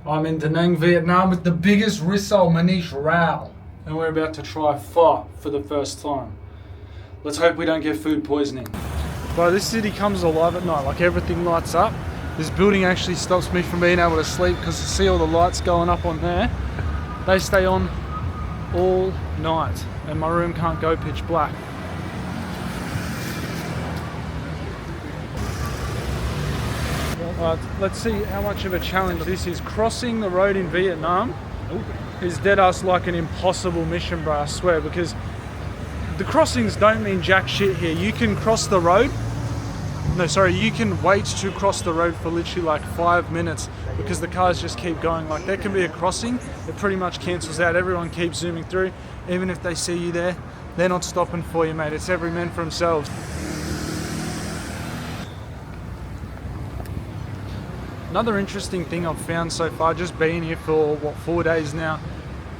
I'm in Da Nang, Vietnam with the biggest Rissole Manish Rao. And we're about to try pho for the first time. Let's hope we don't get food poisoning. Bro, this city comes alive at night, like everything lights up. This building actually stops me from being able to sleep because you see all the lights going up on there. They stay on all night and my room can't go pitch black. Alright, let's see how much of a challenge this is. Crossing the road in Vietnam is dead ass like an impossible mission, bro, I swear, because the crossings don't mean jack shit here. You can cross the road. No, sorry, you can wait to cross the road for literally like 5 minutes because the cars just keep going. Like there can be a crossing, it pretty much cancels out. Everyone keeps zooming through. Even if they see you there, they're not stopping for you, mate. It's every man for themselves. Another interesting thing I've found so far, just being here for, 4 days now,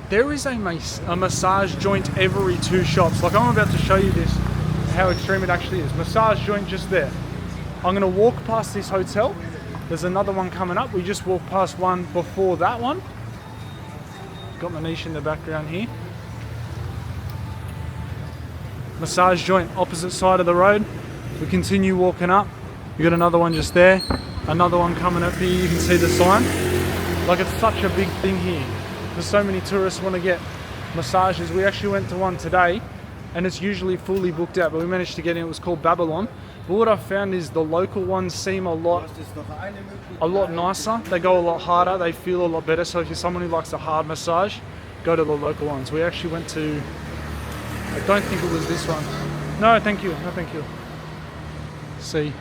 there is a massage joint every 2 shops. Like I'm about to show you this, how extreme it actually is. Massage joint just there. I'm gonna walk past this hotel. There's another one coming up. We just walked past one before that one. Got Manish in the background here. Massage joint, opposite side of the road. We continue walking up. We got another one just there. Another one coming up here, you can see the sign. Like it's such a big thing here. There's so many tourists want to get massages. We actually went to one today and it's usually fully booked out, but we managed to get in. It was called Babylon. But what I found is the local ones seem a lot nicer. They go a lot harder, they feel a lot better. So if you're someone who likes a hard massage, go to the local ones. We actually went to, I don't think it was this one. No, thank you, no thank you. See.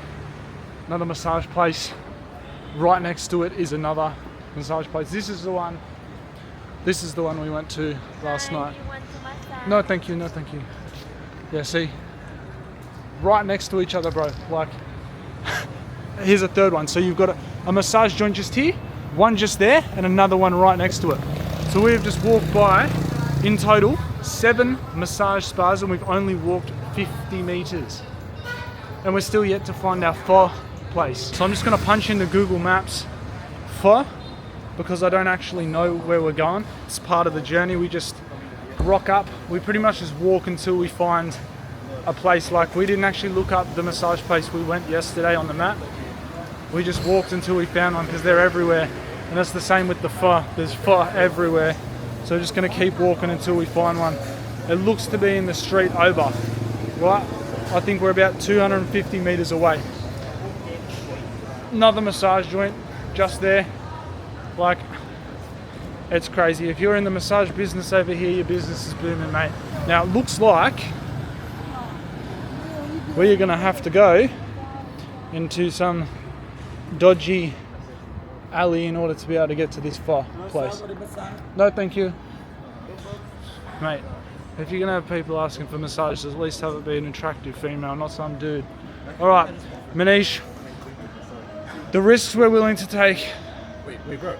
Another massage place. Right next to it is another massage place. This is the one we went to last night. You want to massage? No, thank you, no, thank you. Yeah, see? Right next to each other, bro. Like, here's a third one. So you've got a massage joint just here, one just there, and another one right next to it. So we've just walked by, in total, 7 massage spas, and we've only walked 50 meters. And we're still yet to find our pho place. So I'm just gonna punch into Google Maps pho because I don't actually know where we're going. It's part of the journey. We just rock up. We pretty much just walk until we find a place. Like we didn't actually look up the massage place we went yesterday on the map. We just walked until we found one because they're everywhere. And that's the same with the pho. There's pho everywhere. So we're just gonna keep walking until we find one. It looks to be in the street over, right? I think we're about 250 meters away. Another massage joint just there. Like, it's crazy. If you're in the massage business over here, your business is booming, mate. Now it looks like we're gonna have to go into some dodgy alley in order to be able to get to this pho place. No, thank you. Mate, if you're gonna have people asking for massages, at least have it be an attractive female, not some dude. Alright, Manish, the risks we're willing to take. Wait, bro.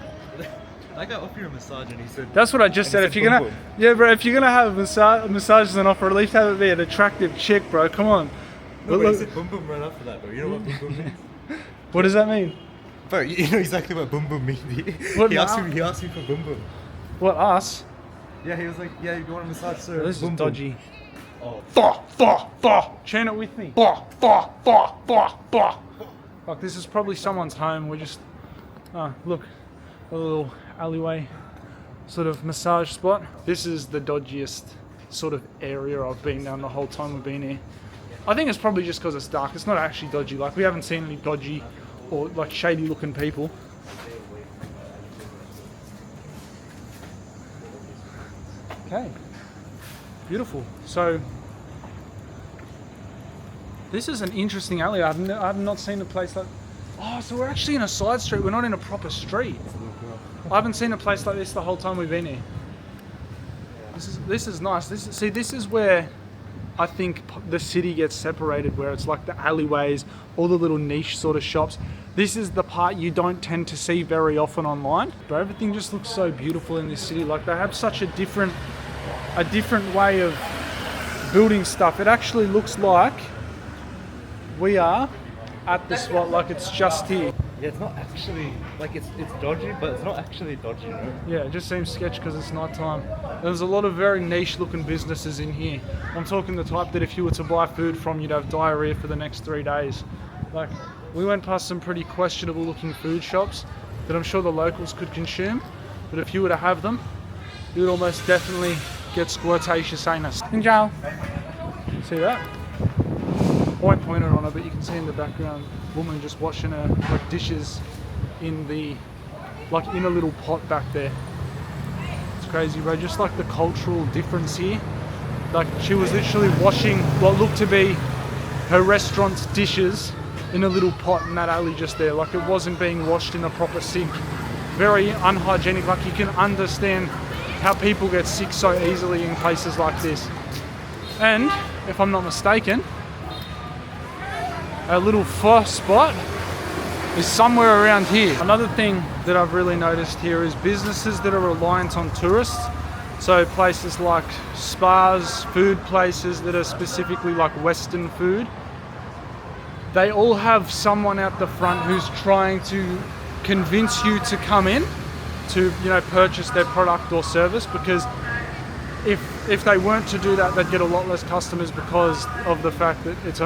I got offered a massage and he said... That's what I just said. If you're gonna... Yeah, bro, if you're gonna have massages on offer, at least have it be an attractive chick, bro. Come on. No, but he said boom boom right after that, bro. You know what boom boom means? What does that mean? Bro, you know exactly what boom boom means. What He now? asked me for boom boom. What, us? Yeah, he was like, yeah, you want a massage, sir? This is boom, dodgy. Oh. Pho. Chant it with me. Pho. Like, this is probably someone's home. We're just... Oh, look. A little alleyway sort of massage spot. This is the dodgiest sort of area I've been down the whole time we've been here. I think it's probably just because it's dark. It's not actually dodgy. Like, we haven't seen any dodgy or like shady looking people. Okay, beautiful. So this is an interesting alley. I've not seen a place like... Oh, so we're actually in a side street. We're not in a proper street. I haven't seen a place like this the whole time we've been here. This is nice. This is where I think the city gets separated, where it's like the alleyways, all the little niche sort of shops. This is the part you don't tend to see very often online. But everything just looks so beautiful in this city. Like, they have such a different way of building stuff. It actually looks like we are at the spot, like it's just here. Yeah, it's not actually like it's dodgy, but it's not actually dodgy, you know? Yeah, it just seems sketch because it's night time. There's a lot of very niche looking businesses in here. I'm talking the type that if you were to buy food from, you'd have diarrhea for the next 3 days. Like, we went past some pretty questionable looking food shops that I'm sure the locals could consume, but if you were to have them, you would almost definitely get squirtaceous anus. Ninjao. See that? I won't point it on her, but you can see in the background, woman just washing her like dishes in the, like in a little pot back there. It's crazy, bro. Just like the cultural difference here. Like she was literally washing what looked to be her restaurant's dishes in a little pot in that alley just there. Like it wasn't being washed in a proper sink. Very unhygienic. Like you can understand how people get sick so easily in places like this. And if I'm not mistaken, our little pho spot is somewhere around here. Another thing that I've really noticed here is businesses that are reliant on tourists. So places like spas, food places that are specifically like Western food. They all have someone out the front who's trying to convince you to come in to, you know, purchase their product or service, because if they weren't to do that, they'd get a lot less customers because of the fact that it's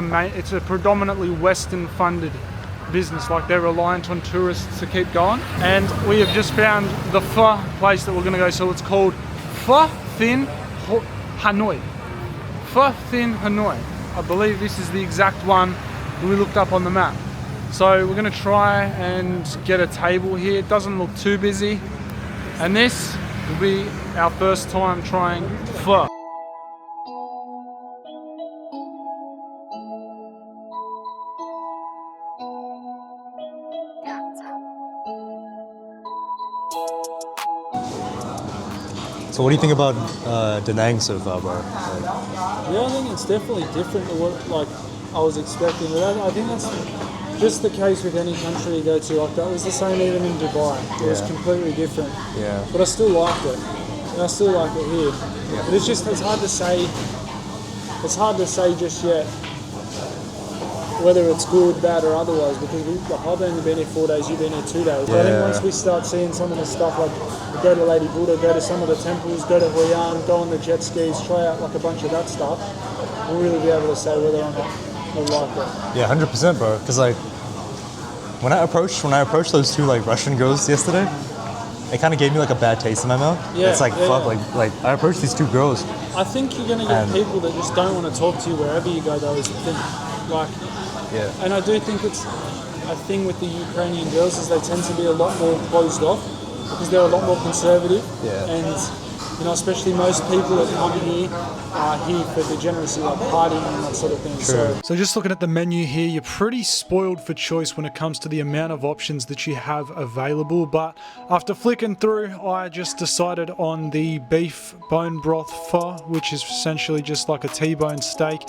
a predominantly Western funded business. Like they're reliant on tourists to keep going. And we have just found the pho place that we're gonna go. So it's called Pho In Hanoi. Pho In Hanoi. I believe this is the exact one that we looked up on the map. So we're gonna try and get a table here. It doesn't look too busy. And this will be our first time trying pho. So what do you think about Da Nang so far, bro? Yeah, I think it's definitely different to what like I was expecting. But I think that's just the case with any country you go to. Like that was the same even in Dubai. It was completely different. Yeah. But I still liked it. And I still like it here. Yeah. But it's hard to say. It's hard to say just yet whether it's good, bad, or otherwise, because I've only been here 4 days, you've been here 2 days. But I think once we start seeing some of the stuff, like go to Lady Buddha, go to some of the temples, go to Hoi An, go on the jet skis, try out like a bunch of that stuff, we'll really be able to say whether or not we like it. Yeah, 100%, bro. Because like when I approached those two like Russian girls yesterday, it kind of gave me like a bad taste in my mouth. Yeah, it's like fuck, like I approached these two girls. I think you're gonna get people that just don't want to talk to you wherever you go, though. Is the thing, like. Yeah. And I do think it's a thing with the Ukrainian girls is they tend to be a lot more closed off because they're a lot more conservative. Yeah. And, you know, especially most people that come here are here for degeneracy, like partying and that sort of thing. So just looking at the menu here, you're pretty spoiled for choice when it comes to the amount of options that you have available. But after flicking through, I just decided on the beef bone broth pho, which is essentially just like a T-bone steak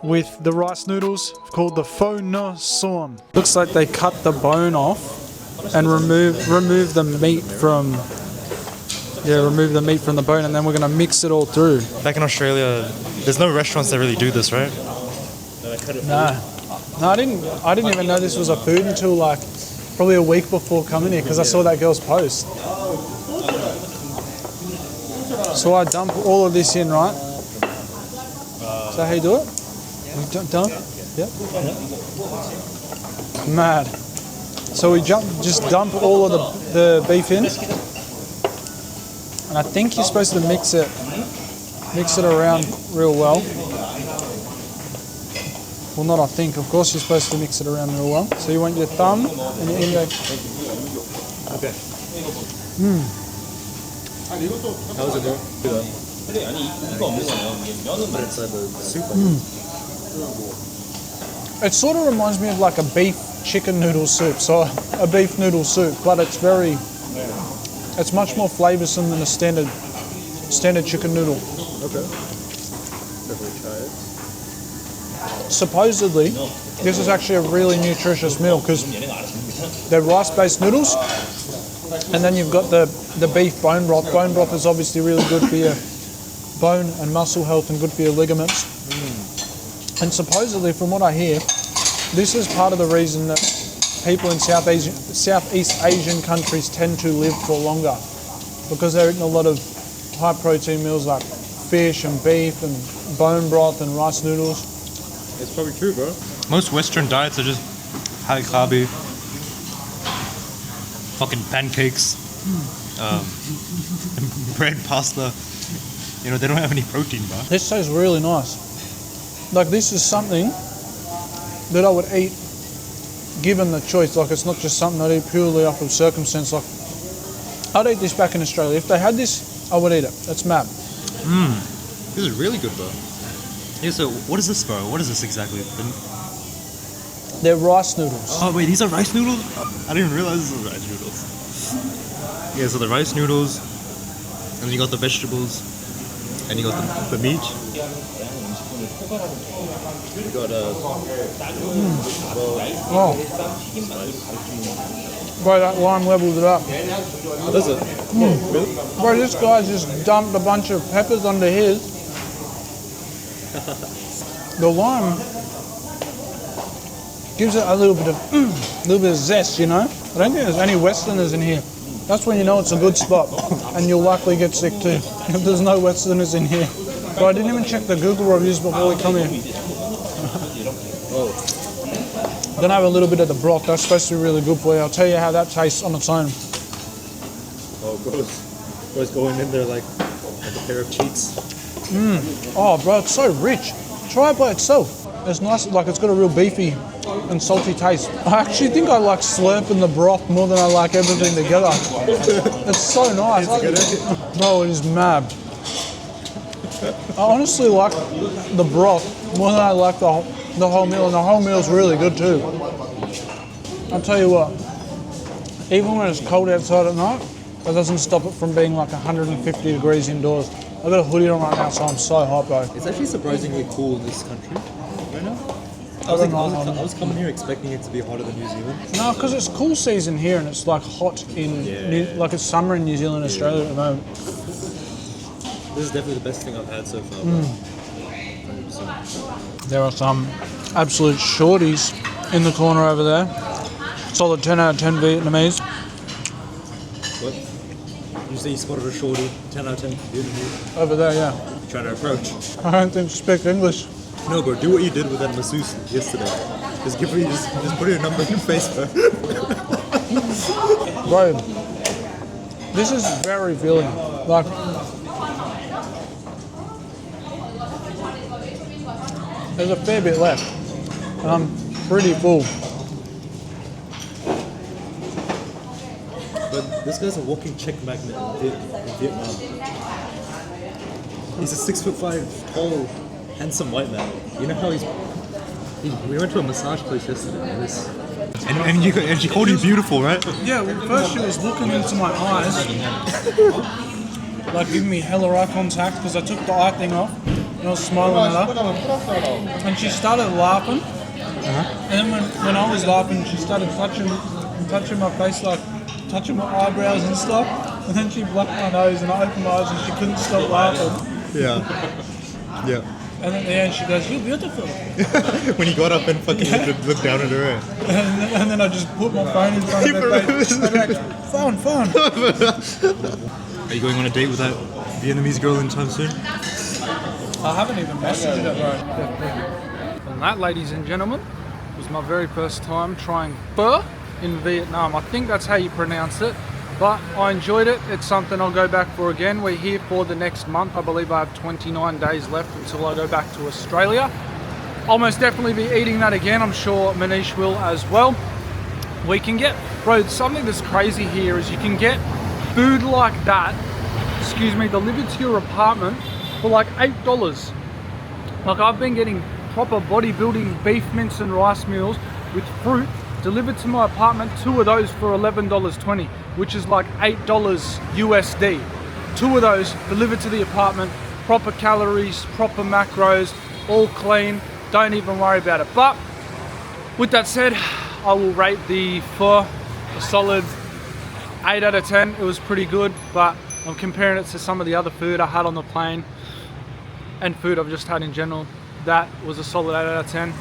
with the rice noodles called the Pho No Som. Looks like they cut the bone off and remove the meat from the bone, and then we're gonna mix it all through. Back in Australia, there's no restaurants that really do this, right? No, I didn't even know this was a food until like probably a week before coming here because I saw that girl's post. So I dump all of this in, right? Is that how you do it? Done? Yep. Mad. So we just dump all of the beef in, and I think you're supposed to mix it around real well. Well, not I think. Of course, you're supposed to mix it around real well. So you want your thumb and your index. Okay. How was it doing? But it's like the soup. It sort of reminds me of like a beef chicken noodle soup, so a beef noodle soup, but it's much more flavoursome than a standard chicken noodle. Okay. Definitely try it. Supposedly, this is actually a really nutritious meal because they're rice-based noodles, and then you've got the beef bone broth. Bone broth is obviously really good for your bone and muscle health and good for your ligaments. And supposedly, from what I hear, this is part of the reason that people in Southeast Asian countries tend to live for longer because they're eating a lot of high protein meals like fish and beef and bone broth and rice noodles. It's probably true, bro. Most Western diets are just high carby, fucking pancakes, bread, pasta. You know, they don't have any protein, bro. This tastes really nice. Like, this is something that I would eat given the choice. Like, it's not just something I'd eat purely off of circumstance. Like, I'd eat this back in Australia. If they had this, I would eat it. It's mad. This is really good, bro. Yeah, so what is this, bro? What is this exactly? They're rice noodles. Oh, wait, these are rice noodles? I didn't even realize these were rice noodles. Yeah, so the rice noodles, and then you got the vegetables, and you got the meat. We got Oh. Bro, that lime levels it up. what is it? Really? Bro, this guy just dumped a bunch of peppers onto his. The lime gives it a little bit of zest, you know? I don't think there's any Westerners in here. That's when you know it's a good spot, and you'll likely get sick too if there's no Westerners in here. But I didn't even check the Google reviews before we come here. Then I have a little bit of the broth. That's supposed to be really good for you. I'll tell you how that tastes on its own. Oh, bro's going in there like a pair of cheeks. Oh, bro, it's so rich. Try it by itself. It's nice, like it's got a real beefy and salty taste. I actually think I like slurping the broth more than I like everything together. It's so nice. Bro, it is mad. I honestly like the broth more than I like the whole meal, and the whole meal is really good too. I'll tell you what, even when it's cold outside at night, that doesn't stop it from being like 150 degrees indoors. I've got a hoodie on right now, so I'm so hot, bro. It's actually surprisingly cool in this country right now. I was coming here expecting it to be hotter than New Zealand. No, because it's cool season here, and it's like hot in, like it's summer in New Zealand, Australia at the moment. This is definitely the best thing I've had so far. 100%. There are some absolute shorties in the corner over there. Solid 10 out of 10 Vietnamese. What? You say you spotted a shorty, 10 out of 10 Vietnamese. Over there, yeah. Trying to approach. I don't think you speak English. No, bro, do what you did with that masseuse yesterday. Just put your number in your face, bro. Bro, this is very filling. Like, there's a fair bit left, and I'm pretty full. But this guy's a walking check magnet in Vietnam. He's a 6'5" tall, handsome white man. You know how we went to a massage place yesterday, And she called you beautiful, right? Yeah, well, first she was looking into my eyes, like giving me hella eye contact because I took the eye thing off and I was smiling at her. And she started laughing. And then when I was laughing, she started touching my face, like touching my eyebrows and stuff. And then she blocked my nose and I opened my eyes and she couldn't stop laughing. Yeah. And at the end she goes, "You're beautiful." When he got up and fucking looked down at her. And then I just put my phone in front of her face. I'm like, phone. Are you going on a date with that Vietnamese girl anytime soon? I haven't even messaged her, bro. And that, ladies and gentlemen, was my very first time trying pho in Vietnam. I think that's how you pronounce it. But I enjoyed it. It's something I'll go back for again. We're here for the next month. I believe I have 29 days left until I go back to Australia. I'll most definitely be eating that again. I'm sure Manish will as well. We can get, bro, something that's crazy here is you can get food like that, delivered to your apartment for like $8. Like, I've been getting proper bodybuilding beef mince and rice meals with fruit delivered to my apartment, 2 of those for $11.20, which is like $8 USD. 2 of those delivered to the apartment, proper calories, proper macros, all clean, don't even worry about it. But with that said, I will rate the pho a solid 8 out of 10. It was pretty good, but I'm comparing it to some of the other food I had on the plane and food I've just had in general. That was a solid 8 out of 10.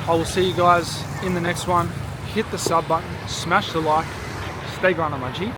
I will see you guys in the next one. hit the sub button, smash the like, stay grinding my G.